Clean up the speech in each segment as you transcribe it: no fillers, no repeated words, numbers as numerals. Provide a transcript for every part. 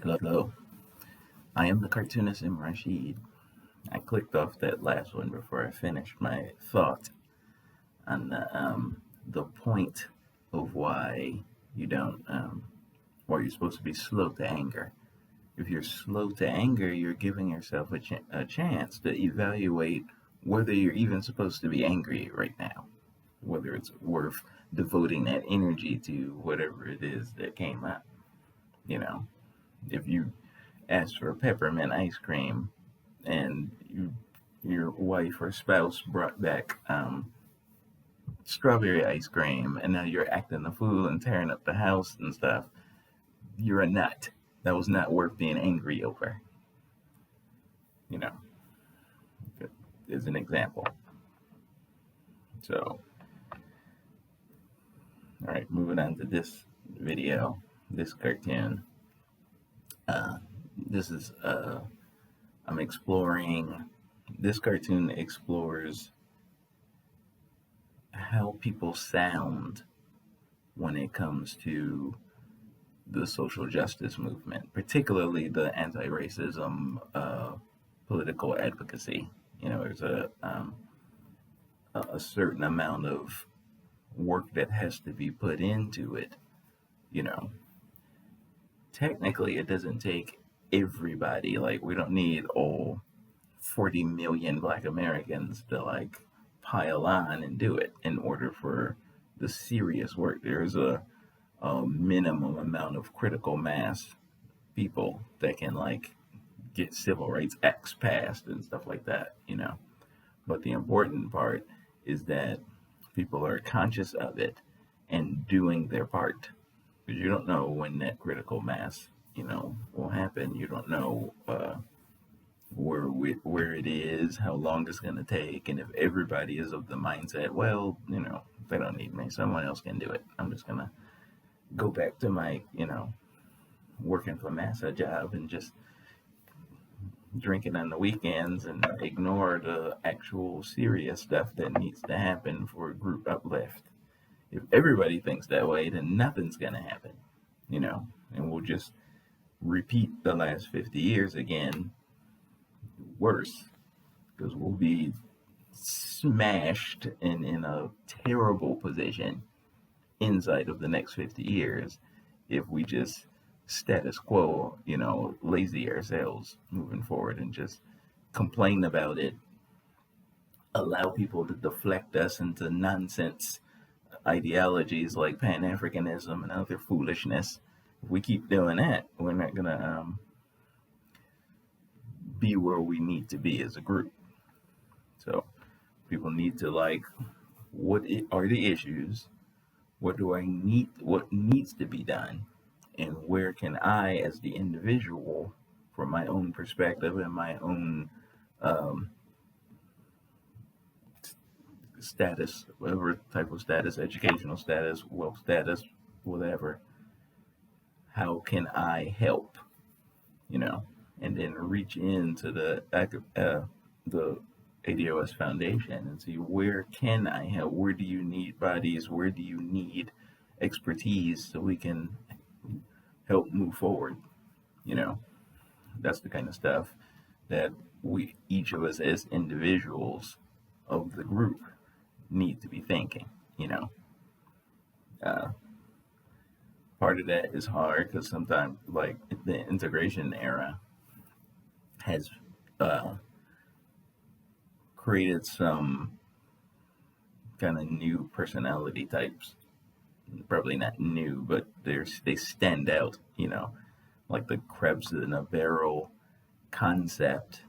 Hello, I am the cartoonist M. Rashid. I clicked off that last one before I finished my thought on the point of why you don't, why you're supposed to be slow to anger. If you're slow to anger, you're giving yourself a chance to evaluate whether you're even supposed to be angry right now, whether it's worth devoting that energy to whatever it is that came up. You know, if you asked for peppermint ice cream and your wife or spouse brought back strawberry ice cream and now you're acting the fool and tearing up the house and stuff, you're a nut. That was not worth being angry over, you know, as an example. So, all right, moving on to this video, this cartoon. This is, I'm exploring, this cartoon explores how people sound when it comes to the social justice movement, particularly the anti-racism political advocacy. You know, there's a certain amount of work that has to be put into it. You know, technically, it doesn't take everybody. Like, we don't need all 40 million Black Americans to like pile on and do it in order for the serious work. There's a minimum amount of critical mass people that can like get civil rights acts passed and stuff like that, you know. But the important part is that people are conscious of it and doing their part, because you don't know when that critical mass, you know, will happen. You don't know where it is, how long it's going to take, and if everybody is of the mindset, well, you know, they don't need me, someone else can do it. I'm just going to go back to my, you know, working for massa job and just drinking on the weekends and ignore the actual serious stuff that needs to happen for group uplift. If everybody thinks that way, then nothing's going to happen, you know, and we'll just repeat the last 50 years again, worse, because we'll be smashed and in a terrible position inside of the next 50 years if we just status quo, you know, lazy ourselves moving forward and just complain about it, allow people to deflect us into nonsense ideologies like Pan-Africanism and other foolishness. If we keep doing that, we're not going to be where we need to be as a group. So people need to like, what are the issues? What do I need? What needs to be done? And where can I, as the individual, from my own perspective and my own status, whatever type of status, educational status, wealth status, whatever, how can I help? You know, and then reach into the ADOS Foundation and see, where can I help? Where do you need bodies? Where do you need expertise so we can help move forward? You know, that's the kind of stuff that we, each of us as individuals of the group, need to be thinking, you know. Part of that is hard because sometimes, like, the integration era has created some kind of new personality types. Probably not new, but they stand out, you know, like the Krebs in a barrel concept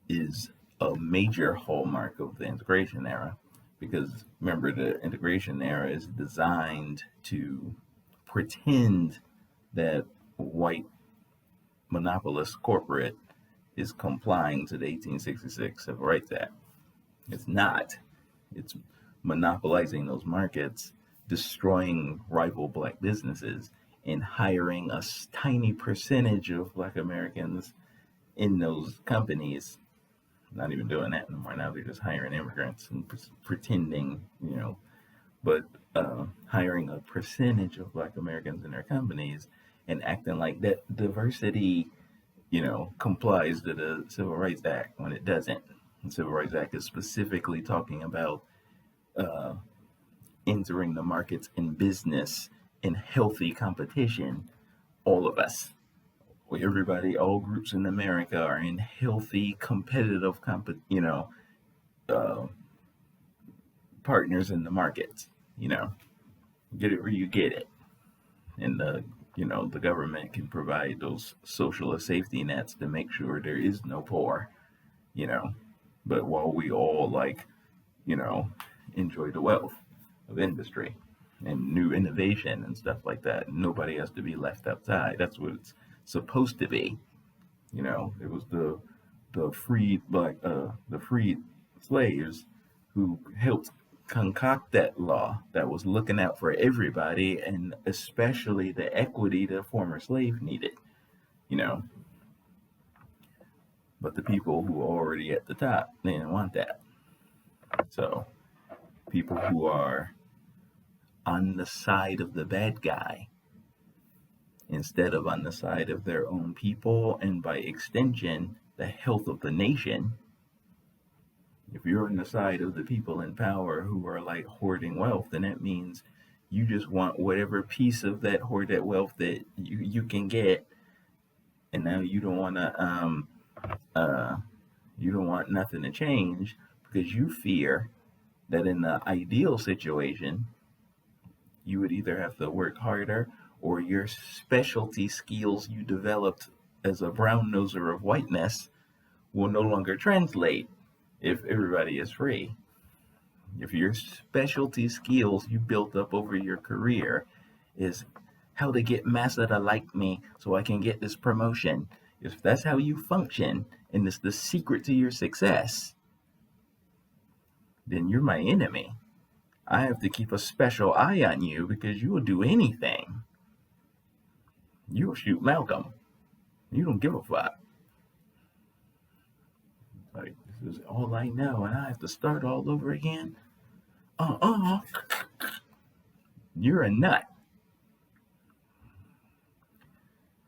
is a major hallmark of the integration era, because remember, the integration era is designed to pretend that white monopolist corporate is complying to the 1866 Civil Rights Act. It's not. It's monopolizing those markets, destroying rival black businesses, and hiring a tiny percentage of Black Americans in those companies. Not even doing that anymore. Now they're just hiring immigrants and pretending, you know, but hiring a percentage of Black Americans in their companies and acting like that diversity, complies to the Civil Rights Act when it doesn't. The Civil Rights Act is specifically talking about uh, entering the markets in business in healthy competition. All of us, everybody, all groups in America are in healthy competitive, uh, partners in the markets. You know, get it where you get it, and the government can provide those social safety nets to make sure there is no poor. You know, but while we all you know, enjoy the wealth of industry and new innovation and stuff like that. Nobody has to be left outside. That's what it's supposed to be. It was the freed slaves who helped concoct that law that was looking out for everybody and especially the equity the former slave needed. You know, but the people who are already at the top, they didn't want that. So people who are on the side of the bad guy instead of on the side of their own people and by extension the health of the nation. If you're on the side of the people in power who are like hoarding wealth, then that means you just want whatever piece of that hoarded wealth that you can get, and now you don't want nothing to change because you fear that in the ideal situation you would either have to work harder or your specialty skills you developed as a brown noser of whiteness will no longer translate if everybody is free. If your specialty skills you built up over your career is how to get massa to like me so I can get this promotion, if that's how you function and it's the secret to your success, then you're my enemy. I have to keep a special eye on you because you will do anything. You'll shoot Malcolm. You don't give a fuck. Like, this is all I know, and I have to start all over again. You're a nut.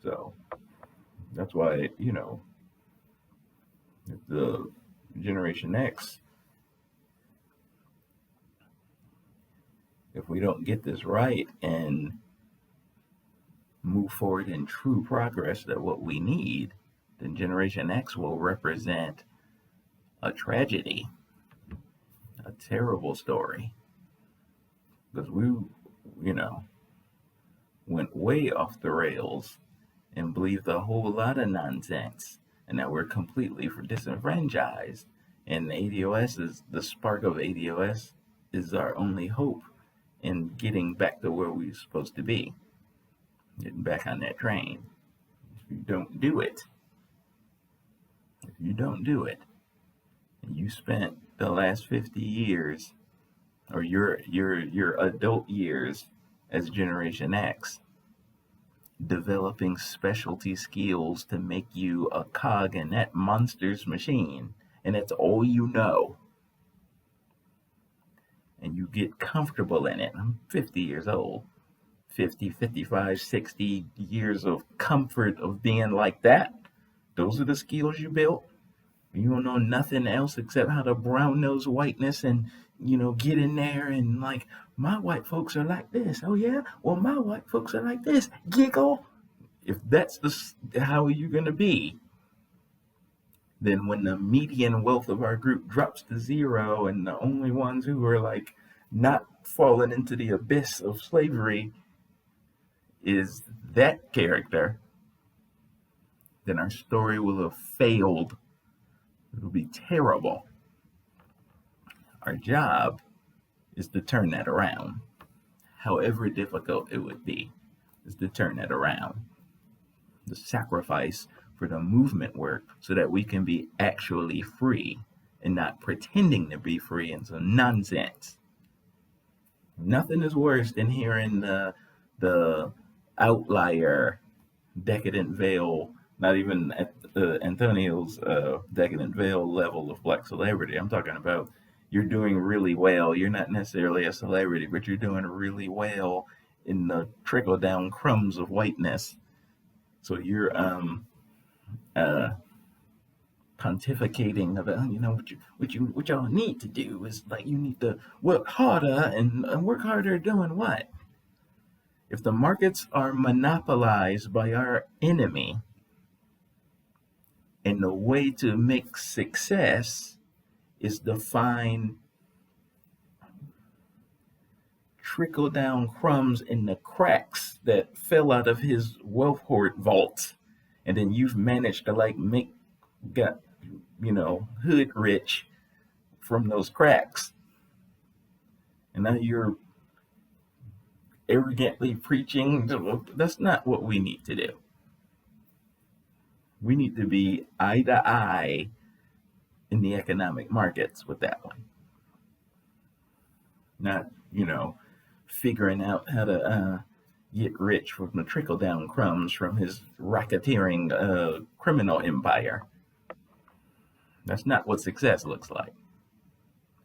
So that's why, the Generation X, if we don't get this right and move forward in true progress, that what we need, then Generation X will represent a tragedy, a terrible story. Because we, went way off the rails and believed a whole lot of nonsense, and that we're completely disenfranchised. And ADOS is the spark of ADOS is our only hope in getting back to where we're supposed to be, getting back on that train. If you don't do it, and you spent the last 50 years or your adult years as Generation X developing specialty skills to make you a cog in that monster's machine, and that's all you know, and you get comfortable in it. I'm 50 years old. 50, 55, 60 years of comfort of being like that. Those are the skills you built. You don't know nothing else except how to brown nose whiteness and, get in there and like, my white folks are like this. Oh yeah? Well, my white folks are like this. Giggle. If that's how you're going to be, then when the median wealth of our group drops to zero and the only ones who are like not falling into the abyss of slavery is that character, then our story will have failed. It'll be terrible. Our job is to turn that around. However difficult it would be, is to turn that around. The sacrifice for the movement work so that we can be actually free and not pretending to be free in some nonsense. Nothing is worse than hearing the outlier decadent veil, not even at Antonio's decadent veil level of black celebrity. I'm talking about you're doing really well. You're not necessarily a celebrity, but you're doing really well in the trickle down crumbs of whiteness. So you're uh, pontificating about, what y'all need to do is like you need to work harder and work harder doing what? If the markets are monopolized by our enemy, and the way to make success is to find trickle down crumbs in the cracks that fell out of his wealth hoard vaults, and then you've managed to like make got hood rich from those cracks, and now you're arrogantly preaching. That's not what we need to do. We need to be eye to eye in the economic markets with that one, not figuring out how to get rich from the trickle down crumbs from his racketeering criminal empire. That's not what success looks like.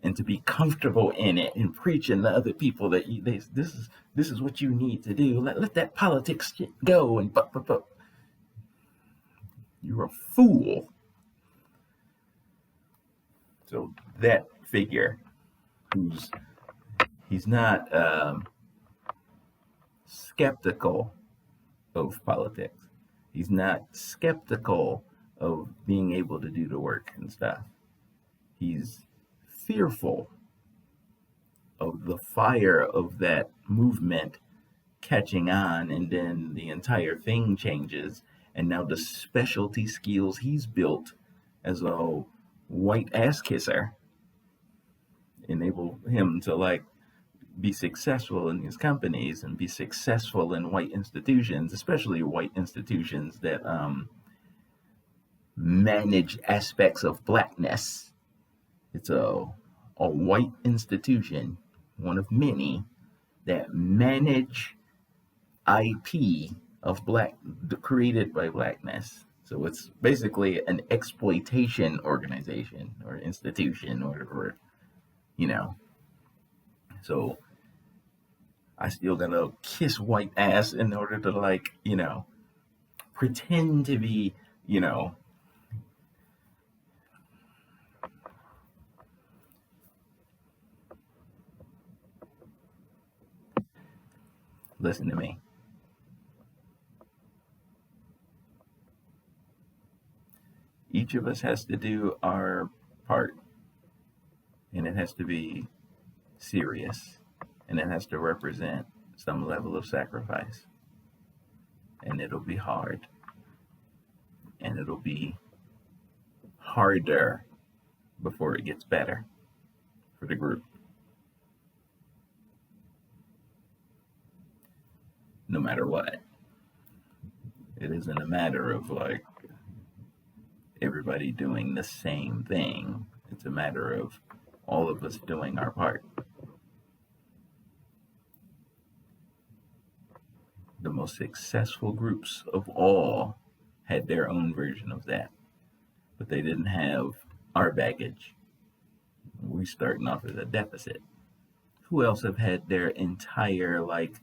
And to be comfortable in it and preaching to other people that this is what you need to do. Let that politics shit go and you're a fool. So that figure, he's not skeptical of politics. He's not skeptical of being able to do the work and stuff. He's fearful of the fire of that movement catching on, and then the entire thing changes, and now the specialty skills he's built as a white ass kisser enable him to like be successful in his companies and be successful in white institutions, especially white institutions that manage aspects of blackness. It's a white institution, one of many, that manage IP of created by blackness. So it's basically an exploitation organization or institution or So I still gotta kiss white ass in order to like, pretend to be, listen to me. Each of us has to do our part, and it has to be serious, and it has to represent some level of sacrifice, and it'll be hard, and it'll be harder before it gets better for the group. No matter what. It isn't a matter of like everybody doing the same thing. It's a matter of all of us doing our part. The most successful groups of all had their own version of that, but they didn't have our baggage. We starting off as a deficit. Who else have had their entire like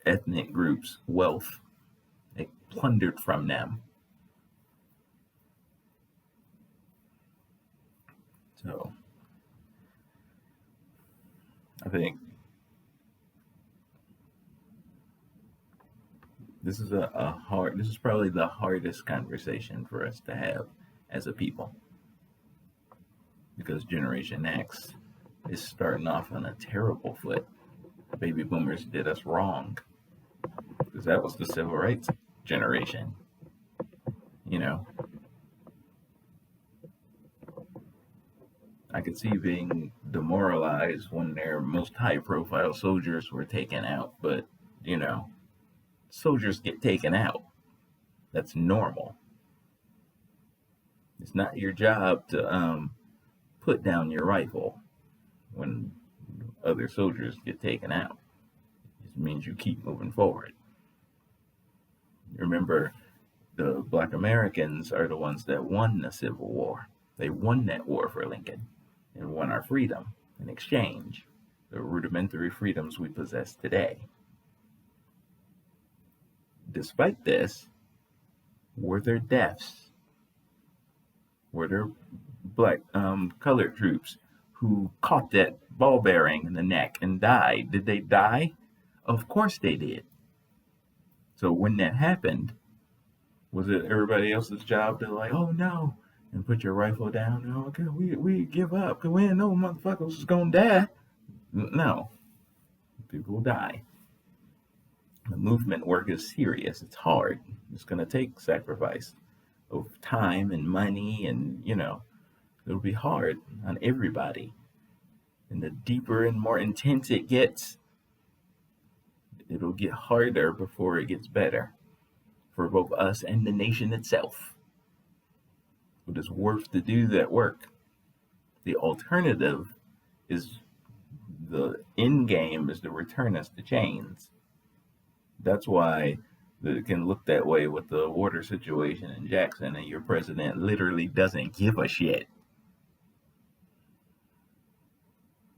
ethnic groups wealth like plundered from them? So I think this is this is probably the hardest conversation for us to have as a people, because Generation X is starting off on a terrible foot. Baby boomers did us wrong, because that was the civil rights generation. I could see being demoralized when their most high profile soldiers were taken out, but soldiers get taken out. That's normal. It's not your job to put down your rifle when other soldiers get taken out. It means you keep moving forward. Remember, the Black Americans are the ones that won the Civil War. They won that war for Lincoln and won our freedom in exchange, the rudimentary freedoms we possess today. Despite this, Were there deaths? Were there black colored troops who caught that ball bearing in the neck and died? Did they die? Of course they did. So when that happened, was it everybody else's job to like, oh no, and put your rifle down? Oh, okay, we give up because we didn't know motherfuckers was gonna die. No, people die. The movement work is serious. It's hard. It's gonna take sacrifice of time and money, and it'll be hard on everybody. And the deeper and more intense it gets, it'll get harder before it gets better for both us and the nation itself. But it's worth to do that work. The alternative is the end game is to return us to chains. That's why it can look that way with the water situation in Jackson, and your president literally doesn't give a shit.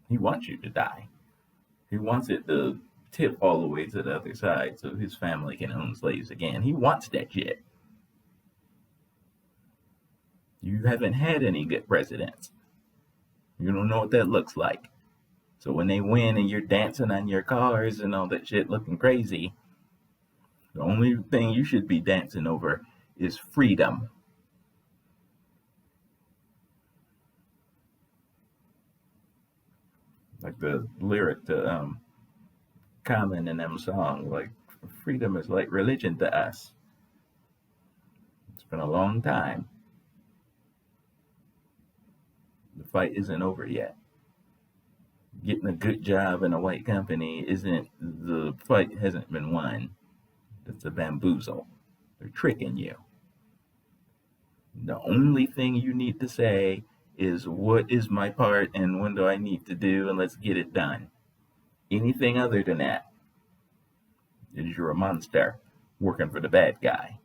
He wants you to die. He wants it to tip all the way to the other side so his family can own slaves again. He wants that shit. You haven't had any good presidents. You don't know what that looks like. So when they win and you're dancing on your cars and all that shit looking crazy, the only thing you should be dancing over is freedom. Like the lyric to Common in them song, like freedom is like religion to us. It's been a long time. The fight isn't over yet. Getting a good job in a white company the fight hasn't been won. That's a bamboozle. They're tricking you. The only thing you need to say is what is my part and when do I need to do, and let's get it done. Anything other than that is you're a monster working for the bad guy.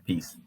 Peace.